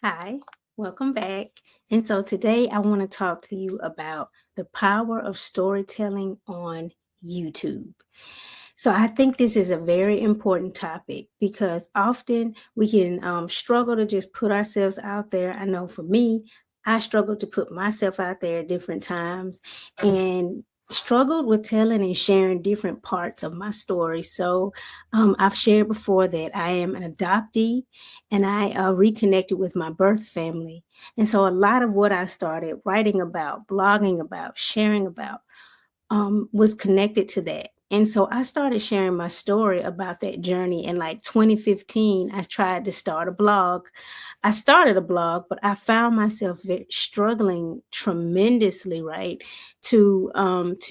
Hi, welcome back. And so today I want to talk to you about the power of storytelling on YouTube. So I think this is a very important topic because often we can struggle to just put ourselves out there. I know for me, I struggled to put myself out there at different times and struggled with telling and sharing different parts of my story. So I've shared before that I am an adoptee and I reconnected with my birth family. And so a lot of what I started writing about, blogging about, sharing about was connected to that. And so I started sharing my story about that journey in like 2015. I tried to start a blog. I started a blog, but I found myself struggling tremendously, right? To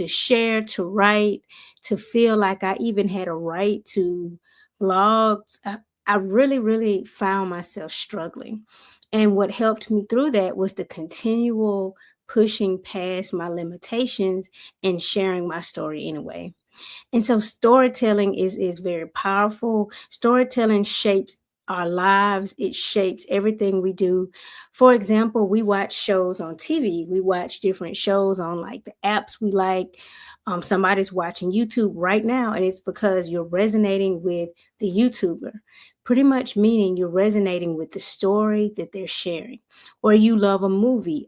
share, to write, to feel like I even had a right to blogs. I really, really found myself struggling. And what helped me through that was the continual pushing past my limitations and sharing my story anyway. And so storytelling is very powerful. Storytelling shapes our lives. It shapes everything we do. For example, we watch shows on TV. We watch different shows on like the apps we like. Somebody's watching YouTube right now, and it's because you're resonating with the YouTuber. Pretty much meaning you're resonating with the story that they're sharing. Or you love a movie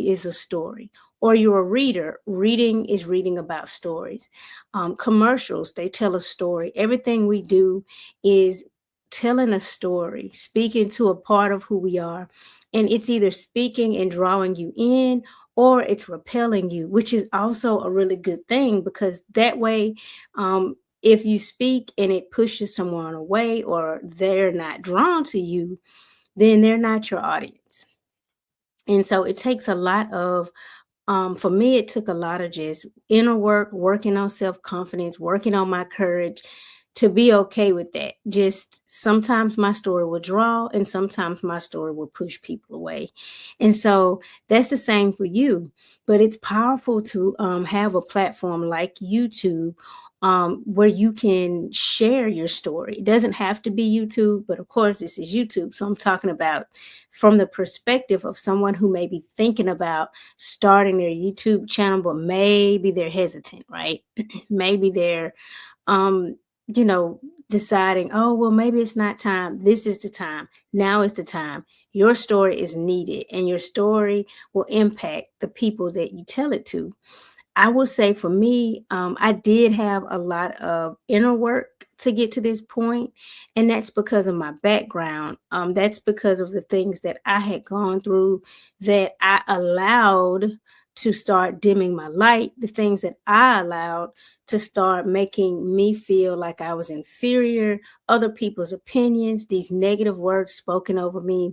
is a story. Or you're a reader, reading is reading about stories. Commercials, they tell a story. Everything we do is telling a story, speaking to a part of who we are. And it's either speaking and drawing you in or it's repelling you, which is also a really good thing because that way, if you speak and it pushes someone away or they're not drawn to you, then they're not your audience. And so it takes a lot of for me, it took a lot of just inner work, working on self confidence, working on my courage to be okay with that. Just sometimes my story will draw, and sometimes my story will push people away. And so that's the same for you. But it's powerful to have a platform like YouTube where you can share your story. It doesn't have to be YouTube, but of course, this is YouTube. So I'm talking about from the perspective of someone who may be thinking about starting their YouTube channel, but maybe they're hesitant, right? Maybe they're, um, you know, deciding, oh, well, maybe it's not time. This is the time. Now is the time. Your story is needed, and your story will impact the people that you tell it to. I will say for me, I did have a lot of inner work to get to this point, and that's because of my background. That's because of the things that I had gone through that I allowed to start dimming my light, the things that I allowed to start making me feel like I was inferior, other people's opinions, these negative words spoken over me,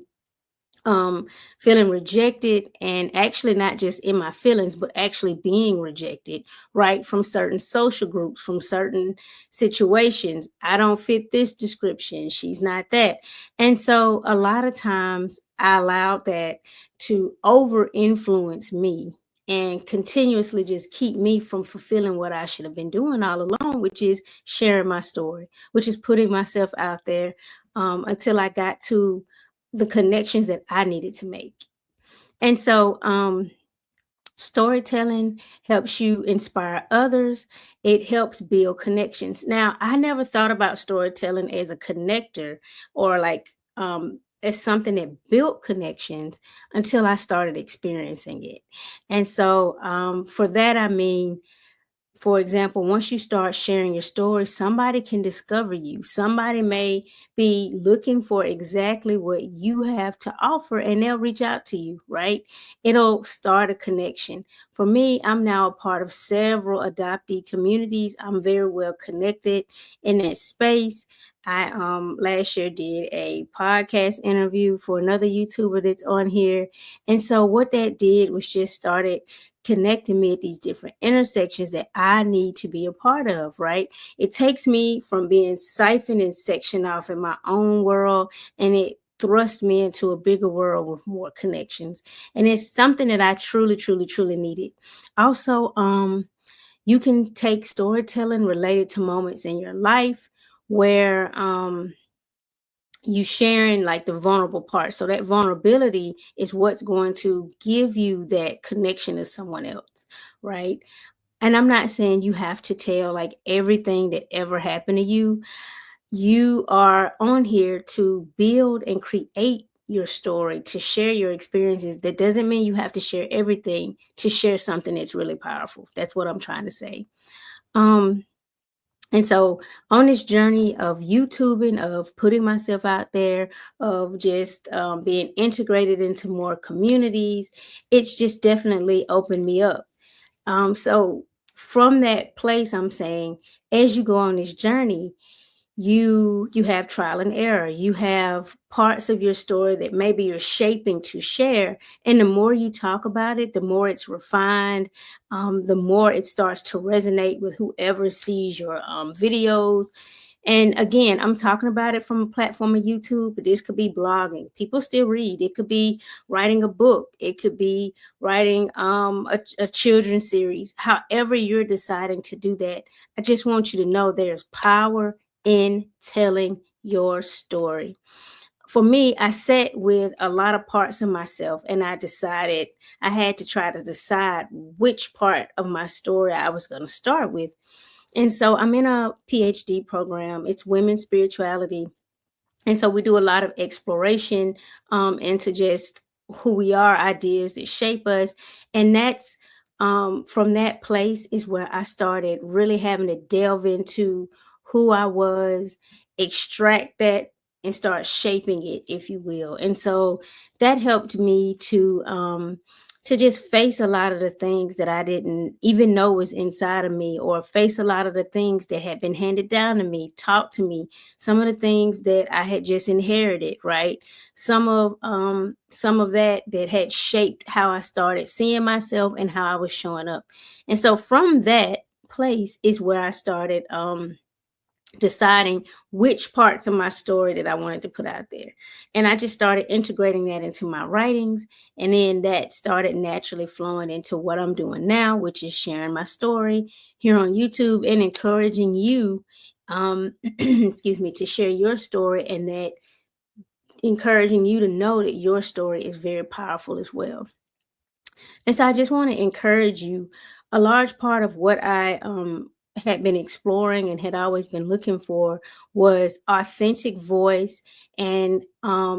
feeling rejected, and actually not just in my feelings but actually being rejected, right, from certain social groups, from certain situations. I don't fit this description, she's not that. And so a lot of times I allowed that to over influence me and continuously just keep me from fulfilling what I should have been doing all along, which is sharing my story, which is putting myself out there, until I got to the connections that I needed to make. And so storytelling helps you inspire others. It helps build connections. Now, I never thought about storytelling as a connector or like as something that built connections until I started experiencing it. And so for that, I mean, for example, once you start sharing your story, somebody can discover you. Somebody may be looking for exactly what you have to offer and they'll reach out to you, right? It'll start a connection. For me, I'm now a part of several adoptee communities. I'm very well connected in that space. I last year did a podcast interview for another YouTuber that's on here. And so what that did was just started connecting me at these different intersections that I need to be a part of, right? It takes me from being siphoned and sectioned off in my own world, and it thrust me into a bigger world with more connections. And it's something that I truly, truly, truly needed. Also, you can take storytelling related to moments in your life where you sharing like the vulnerable part. So that vulnerability is what's going to give you that connection to someone else, right? And I'm not saying you have to tell like everything that ever happened to you. You are on here to build and create your story, to share your experiences. That doesn't mean you have to share everything to share something that's really powerful. That's what I'm trying to say. Um, and so on this journey of YouTubing, of putting myself out there, of just being integrated into more communities, it's just definitely opened me up. So from that place, I'm saying, as you go on this journey, you have trial and error. You have parts of your story that maybe you're shaping to share, and the more you talk about it, the more it's refined, the more it starts to resonate with whoever sees your videos. And again, I'm talking about it from a platform of YouTube, but this could be blogging. People still read. It could be writing a book. It could be writing a children's series. However you're deciding to do that, I just want you to know there's power in telling your story. For me, I sat with a lot of parts of myself and I decided I had to try to decide which part of my story I was going to start with. And so I'm in a PhD program. It's women's spirituality. And so we do a lot of exploration into just who we are, ideas that shape us. And that's from that place is where I started really having to delve into who I was, extract that and start shaping it, if you will. And so that helped me to just face a lot of the things that I didn't even know was inside of me, or face a lot of the things that had been handed down to me, taught to me, some of the things that I had just inherited, right? Some of that had shaped how I started seeing myself and how I was showing up. And so from that place is where I started deciding which parts of my story that I wanted to put out there. And I just started integrating that into my writings. And then that started naturally flowing into what I'm doing now, which is sharing my story here on YouTube and encouraging you, excuse me, to share your story, and that encouraging you to know that your story is very powerful as well. And so I just want to encourage you. A large part of what I had been exploring and had always been looking for was authentic voice and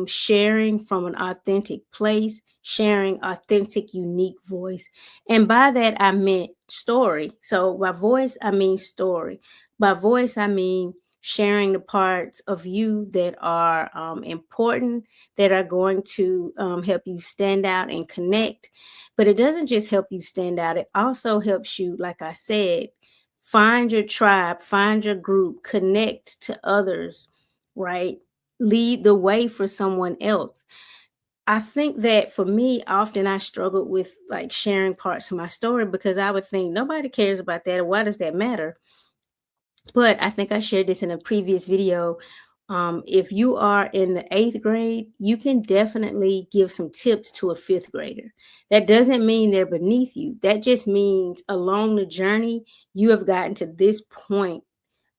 sharing from an authentic place, sharing authentic, unique voice. And by that, I meant story. So by voice, I mean story. By voice, I mean sharing the parts of you that are important, that are going to help you stand out and connect. But it doesn't just help you stand out, it also helps you, like I said, find your tribe, find your group, connect to others, right? Lead the way for someone else. I think that for me, often I struggled with like sharing parts of my story because I would think nobody cares about that. Why does that matter? But I think I shared this in a previous video. If you are in the 8th grade, you can definitely give some tips to a 5th grader. That doesn't mean they're beneath you. That just means along the journey, you have gotten to this point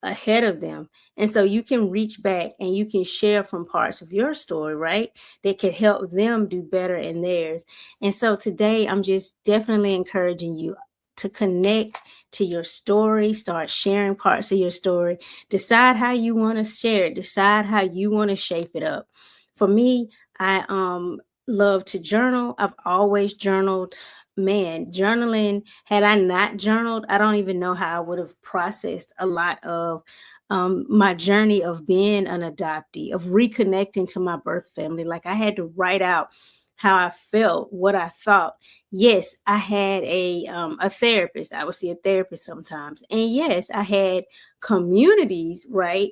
ahead of them. And so you can reach back and you can share from parts of your story, right? That could help them do better in theirs. And so today, I'm just definitely encouraging you to connect to your story, start sharing parts of your story, decide how you want to share it, decide how you want to shape it up. For me, I love to journal. I've always journaled. Man, journaling, had I not journaled, I don't even know how I would have processed a lot of my journey of being an adoptee, of reconnecting to my birth family. Like I had to write out how I felt, what I thought. Yes, I had a therapist. I would see a therapist sometimes. And yes, I had communities, right,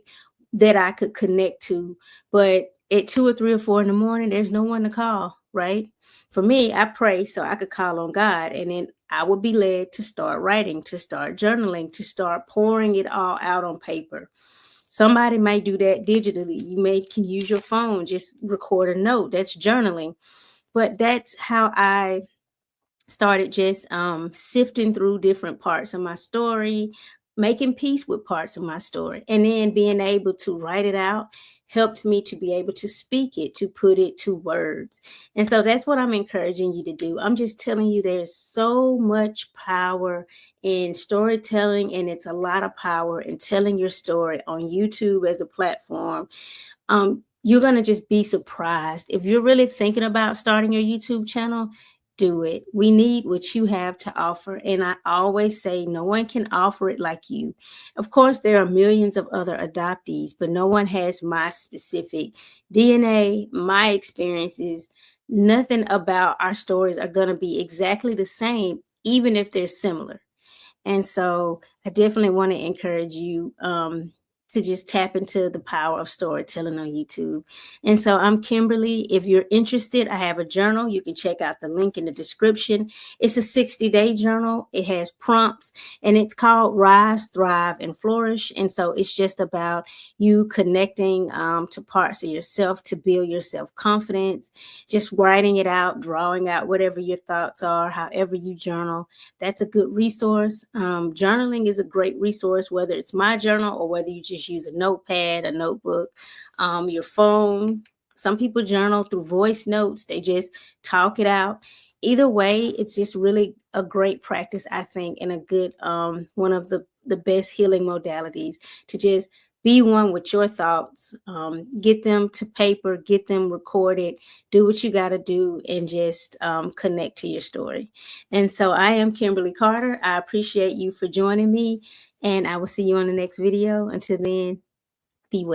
that I could connect to. But at 2 or 3 or 4 in the morning, there's no one to call, right? For me, I pray so I could call on God, and then I would be led to start writing, to start journaling, to start pouring it all out on paper. Somebody may do that digitally. You can use your phone, just record a note. That's journaling. But that's how I started just sifting through different parts of my story, making peace with parts of my story, and then being able to write it out helped me to be able to speak it, to put it to words. And so that's what I'm encouraging you to do. I'm just telling you there's so much power in storytelling, and it's a lot of power in telling your story on YouTube as a platform. You're going to just be surprised. If you're really thinking about starting your YouTube channel, do it. We need what you have to offer. And I always say no one can offer it like you. Of course, there are millions of other adoptees, but no one has my specific DNA, my experiences. Nothing about our stories are going to be exactly the same, even if they're similar. And so I definitely want to encourage you to just tap into the power of storytelling on YouTube. And so I'm Kimberly. If you're interested, I have a journal. You can check out the link in the description. It's a 60-day journal. It has prompts, and it's called Rise, Thrive, and Flourish. And so it's just about you connecting to parts of yourself to build your self-confidence, just writing it out, drawing out whatever your thoughts are, however you journal. That's a good resource. Journaling is a great resource, whether it's my journal or whether you just use a notepad, a notebook, your phone. Some people journal through voice notes. They just talk it out. Either way, it's just really a great practice, I think, and a good one of the best healing modalities to just be one with your thoughts, get them to paper, get them recorded, do what you got to do, and just connect to your story. And so I am Kimberly Carter. I appreciate you for joining me, and I will see you on the next video. Until then, be well.